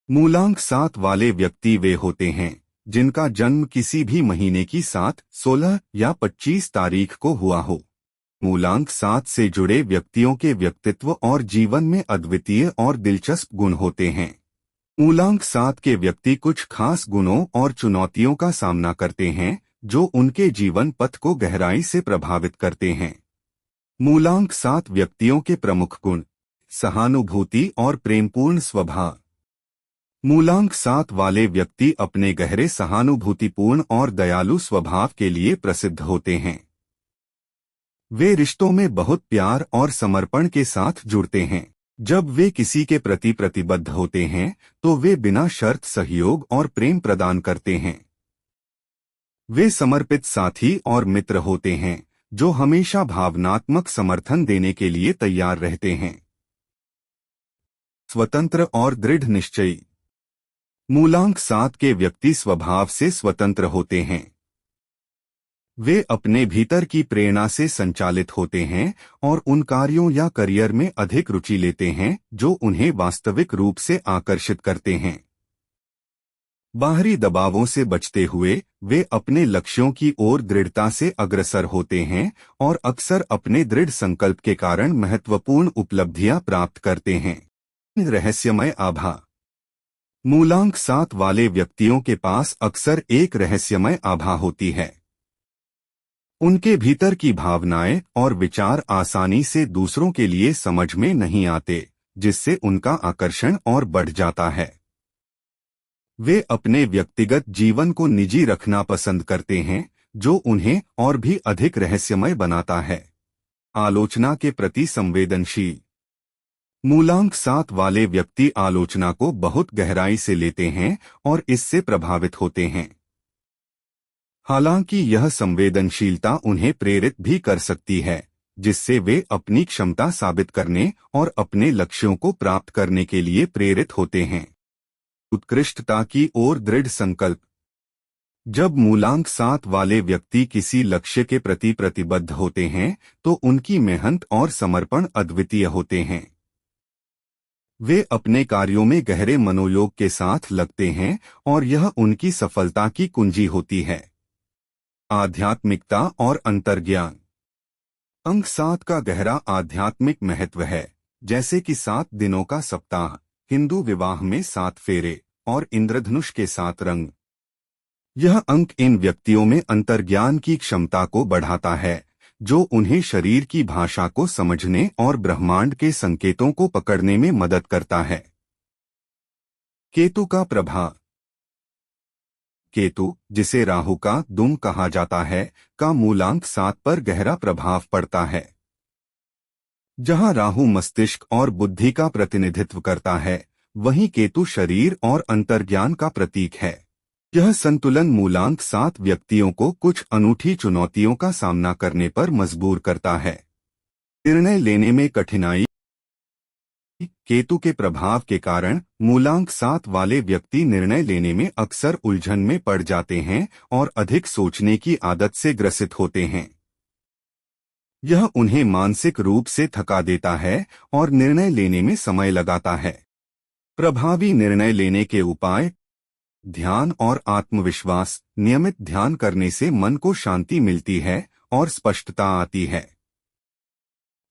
मूलांक 7 वाले व्यक्ति वे होते हैं जिनका जन्म किसी भी महीने की 7, 16 या 25 तारीख को हुआ हो। मूलांक 7 से जुड़े व्यक्तियों के व्यक्तित्व और जीवन में अद्वितीय और दिलचस्प गुण होते हैं। मूलांक 7 के व्यक्ति कुछ खास गुणों और चुनौतियों का सामना करते हैं जो उनके जीवन पथ को गहराई से प्रभावित करते हैं। मूलांक 7 व्यक्तियों के प्रमुख गुण: सहानुभूति और प्रेमपूर्ण स्वभाव। मूलांक 7 वाले व्यक्ति अपने गहरे सहानुभूतिपूर्ण और दयालु स्वभाव के लिए प्रसिद्ध होते हैं। वे रिश्तों में बहुत प्यार और समर्पण के साथ जुड़ते हैं। जब वे किसी के प्रति प्रतिबद्ध होते हैं तो वे बिना शर्त सहयोग और प्रेम प्रदान करते हैं। वे समर्पित साथी और मित्र होते हैं जो हमेशा भावनात्मक समर्थन देने के लिए तैयार रहते हैं। स्वतंत्र और दृढ़ निश्चयी। मूलांक 7 के व्यक्ति स्वभाव से स्वतंत्र होते हैं। वे अपने भीतर की प्रेरणा से संचालित होते हैं और उन कार्यों या करियर में अधिक रुचि लेते हैं जो उन्हें वास्तविक रूप से आकर्षित करते हैं। बाहरी दबावों से बचते हुए वे अपने लक्ष्यों की ओर दृढ़ता से अग्रसर होते हैं और अक्सर अपने दृढ़ संकल्प के कारण महत्वपूर्ण उपलब्धियां प्राप्त करते हैं। रहस्यमय आभा। मूलांक 7 वाले व्यक्तियों के पास अक्सर एक रहस्यमय आभा होती है। उनके भीतर की भावनाएं और विचार आसानी से दूसरों के लिए समझ में नहीं आते, जिससे उनका आकर्षण और बढ़ जाता है। वे अपने व्यक्तिगत जीवन को निजी रखना पसंद करते हैं, जो उन्हें और भी अधिक रहस्यमय बनाता है। आलोचना के प्रति संवेदनशील। मूलांक 7 वाले व्यक्ति आलोचना को बहुत गहराई से लेते हैं और इससे प्रभावित होते हैं। हालांकि यह संवेदनशीलता उन्हें प्रेरित भी कर सकती है, जिससे वे अपनी क्षमता साबित करने और अपने लक्ष्यों को प्राप्त करने के लिए प्रेरित होते हैं। उत्कृष्टता की ओर दृढ़ संकल्प। जब मूलांक 7 वाले व्यक्ति किसी लक्ष्य के प्रति प्रतिबद्ध होते हैं तो उनकी मेहनत और समर्पण अद्वितीय होते हैं। वे अपने कार्यों में गहरे मनोयोग के साथ लगते हैं और यह उनकी सफलता की कुंजी होती है। आध्यात्मिकता और अंतर्ज्ञान। अंक 7 का गहरा आध्यात्मिक महत्व है, जैसे कि 7 दिनों का सप्ताह, हिंदू विवाह में 7 फेरे और इंद्रधनुष के 7 रंग। यह अंक इन व्यक्तियों में अंतर्ज्ञान की क्षमता को बढ़ाता है, जो उन्हें शरीर की भाषा को समझने और ब्रह्मांड के संकेतों को पकड़ने में मदद करता है। केतु का प्रभाव। केतु, जिसे राहु का दुम कहा जाता है, का मूलांक 7 पर गहरा प्रभाव पड़ता है। जहां राहु मस्तिष्क और बुद्धि का प्रतिनिधित्व करता है, वहीं केतु शरीर और अंतर्ज्ञान का प्रतीक है। यह संतुलन मूलांक 7 व्यक्तियों को कुछ अनूठी चुनौतियों का सामना करने पर मजबूर करता है। निर्णय लेने में कठिनाई। केतु के प्रभाव के कारण मूलांक 7 वाले व्यक्ति निर्णय लेने में अक्सर उलझन में पड़ जाते हैं और अधिक सोचने की आदत से ग्रसित होते हैं। यह उन्हें मानसिक रूप से थका देता है और निर्णय लेने में समय लगाता है। प्रभावी निर्णय लेने के उपाय: ध्यान और आत्मविश्वास। नियमित ध्यान करने से मन को शांति मिलती है और स्पष्टता आती है।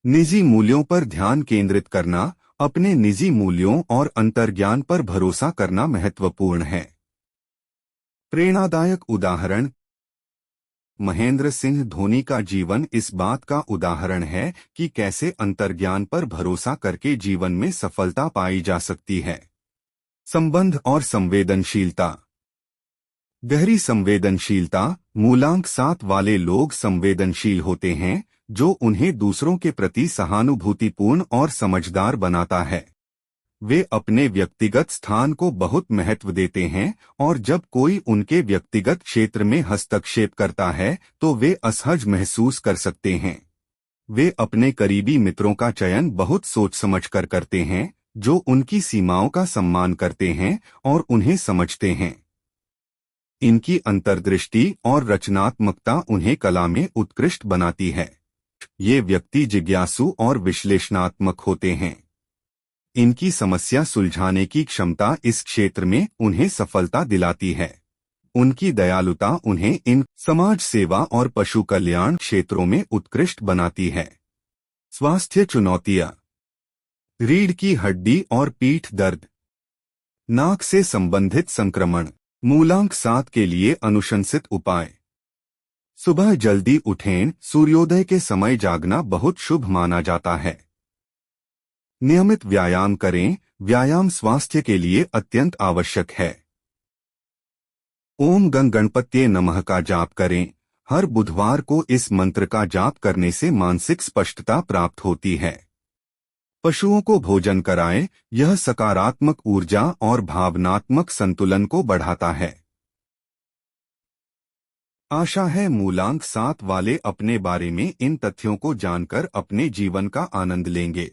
निजी मूल्यों पर ध्यान केंद्रित करना। अपने निजी मूल्यों और अंतर्ज्ञान पर भरोसा करना महत्वपूर्ण है। प्रेरणादायक उदाहरण: महेंद्र सिंह धोनी का जीवन इस बात का उदाहरण है कि कैसे अंतर्ज्ञान पर भरोसा करके जीवन में सफलता पाई जा सकती है। संबंध और संवेदनशीलता। गहरी संवेदनशीलता। मूलांक 7 वाले लोग संवेदनशील होते हैं, जो उन्हें दूसरों के प्रति सहानुभूतिपूर्ण और समझदार बनाता है। वे अपने व्यक्तिगत स्थान को बहुत महत्व देते हैं और जब कोई उनके व्यक्तिगत क्षेत्र में हस्तक्षेप करता है तो वे असहज महसूस कर सकते हैं। वे अपने करीबी मित्रों का चयन बहुत सोच समझ कर करते हैं, जो उनकी सीमाओं का सम्मान करते हैं और उन्हें समझते हैं। इनकी अंतर्दृष्टि और रचनात्मकता उन्हें कला में उत्कृष्ट बनाती है। ये व्यक्ति जिज्ञासु और विश्लेषणात्मक होते हैं। इनकी समस्या सुलझाने की क्षमता इस क्षेत्र में उन्हें सफलता दिलाती है। उनकी दयालुता उन्हें इन समाज सेवा और पशु कल्याण क्षेत्रों में उत्कृष्ट बनाती है। स्वास्थ्य चुनौतियां। रीढ़ की हड्डी और पीठ दर्द, नाक से संबंधित संक्रमण। मूलांक 7 के लिए अनुशंसित उपाय। सुबह जल्दी उठें, सूर्योदय के समय जागना बहुत शुभ माना जाता है। नियमित व्यायाम करें, व्यायाम स्वास्थ्य के लिए अत्यंत आवश्यक है। ओम गं गणपत्ये नमः का जाप करें। हर बुधवार को इस मंत्र का जाप करने से मानसिक स्पष्टता प्राप्त होती है। पशुओं को भोजन कराएं, यह सकारात्मक ऊर्जा और भावनात्मक संतुलन को बढ़ाता है। आशा है मूलांक 7 वाले अपने बारे में इन तथ्यों को जानकर अपने जीवन का आनंद लेंगे।